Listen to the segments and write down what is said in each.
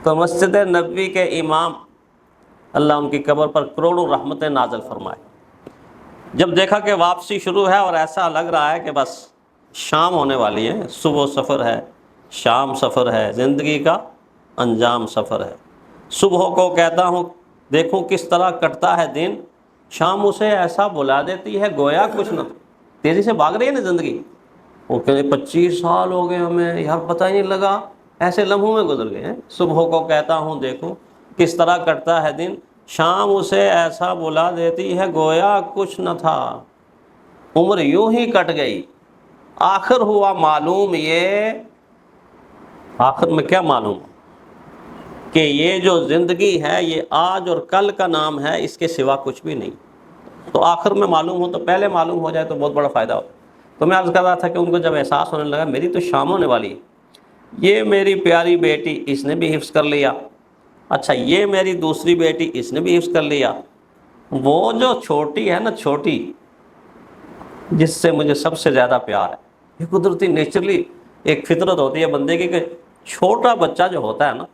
تو مسجد نبوی کے امام اللہ ان کی قبر پر کروڑوں رحمتیں نازل فرمائے، جب دیکھا کہ واپسی شروع ہے اور ایسا لگ رہا ہے کہ بس شام ہونے والی ہے، صبح سفر ہے، شام سفر ہے، زندگی کا انجام سفر ہے۔ صبح کو کہتا ہوں دیکھوں کس طرح کٹتا ہے دن، شام اسے ایسا بلا دیتی ہے گویا کچھ نہ، تیزی سے بھاگ رہی ہے نا زندگی۔ وہ کہتے 25 سال ہو گئے ہمیں یار، پتہ ہی نہیں لگا، ایسے لمحوں میں گزر گئے ہیں۔ صبح کو کہتا ہوں دیکھو کس طرح کٹتا ہے دن، شام اسے ایسا بلا دیتی ہے گویا کچھ نہ تھا، عمر یوں ہی کٹ گئی۔ آخر ہوا معلوم یہ، آخر میں کیا معلوم کہ یہ جو زندگی ہے یہ آج اور کل کا نام ہے، اس کے سوا کچھ بھی نہیں۔ تو آخر میں معلوم ہو تو پہلے معلوم ہو جائے تو بہت بڑا فائدہ ہوتا ہے۔ تو میں عرض کر رہا تھا کہ ان کو جب احساس ہونے لگا میری تو شام ہونے والی ہے، یہ میری پیاری بیٹی اس نے بھی حفظ کر لیا، اچھا یہ میری دوسری بیٹی اس نے بھی حفظ کر لیا، وہ جو چھوٹی ہے نا، چھوٹی جس سے مجھے سب سے زیادہ پیار ہے، یہ قدرتی نیچرلی ایک فطرت ہوتی ہے بندے کی کہ چھوٹا بچہ جو ہوتا ہے نا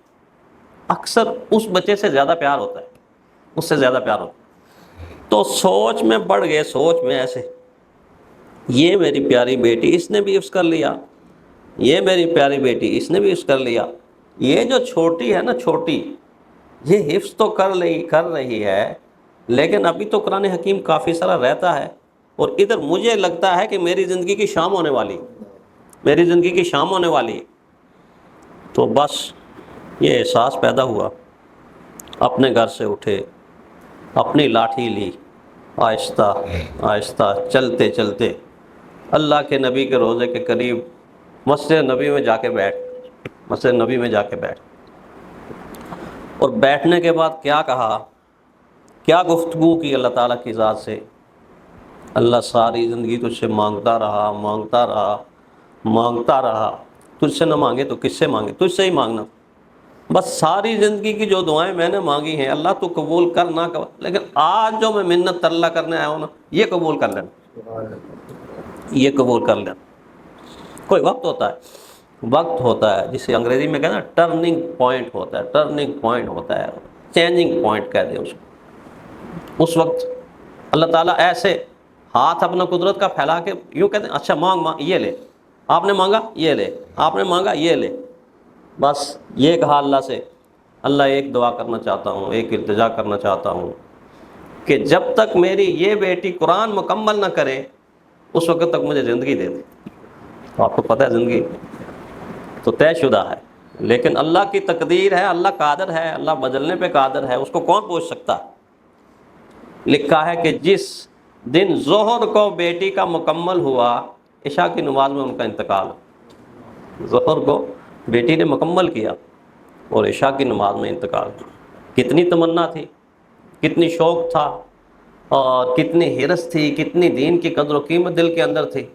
اکثر اس بچے سے زیادہ پیار ہوتا ہے، اس سے زیادہ پیار ہوتا ہے۔ تو سوچ میں پڑ گئے، سوچ میں ایسے یہ میری پیاری بیٹی اس نے بھی حفظ کر لیا، یہ میری پیاری بیٹی اس نے بھی حفظ کر لیا، یہ جو چھوٹی ہے نا، چھوٹی یہ حفظ تو کر رہی ہے، لیکن ابھی تو قرآن حکیم کافی سارا رہتا ہے، اور ادھر مجھے لگتا ہے کہ میری زندگی کی شام ہونے والی، میری زندگی کی شام ہونے والی۔ تو بس یہ احساس پیدا ہوا، اپنے گھر سے اٹھے، اپنی لاٹھی لی، آہستہ آہستہ چلتے چلتے اللہ کے نبی کے روضے کے قریب مسجد نبی میں جا کے بیٹھ، اور بیٹھنے کے بعد کیا کہا، کیا گفتگو کی اللہ تعالیٰ کی ذات سے۔ اللہ ساری زندگی تجھ سے مانگتا رہا، تجھ سے نہ مانگے تو کس سے مانگے، تجھ سے ہی مانگنا، بس ساری زندگی کی جو دعائیں میں نے مانگی ہیں اللہ تو قبول کر نہ کر، لیکن آج جو میں منت اللہ کرنے آیا ہوں نا یہ قبول کر لینا، یہ قبول کر لینا۔ کوئی وقت ہوتا ہے جسے انگریزی میں کہتے ہیں ٹرننگ پوائنٹ ہوتا ہے، چینجنگ پوائنٹ کہتے ہیں اس کو۔ اس وقت اللہ تعالیٰ ایسے ہاتھ اپنا قدرت کا پھیلا کے یوں کہتے ہیں اچھا مانگ یہ لے، آپ نے مانگا یہ لے، آپ نے مانگا یہ لے، بس یہ کہا اللہ سے، اللہ ایک دعا کرنا چاہتا ہوں، ایک التجا کرنا چاہتا ہوں کہ جب تک میری یہ بیٹی قرآن مکمل نہ کرے اس وقت تک مجھے زندگی دے دے۔ آپ کو پتہ ہے زندگی تو طے شدہ ہے، لیکن اللہ کی تقدیر ہے، اللہ قادر ہے، اللہ بدلنے پہ قادر ہے، اس کو کون پوچھ سکتا ہے۔ لکھا ہے کہ جس دن ظہر کو بیٹی کا مکمل ہوا، عشاء کی نماز میں ان کا انتقال، ظہر کو بیٹی نے مکمل کیا اور عشاء کی نماز میں انتقال۔ کتنی تمنا تھی، کتنی شوق تھا، اور کتنی حرص تھی، کتنی دین کی قدر و قیمت دل کے اندر تھی،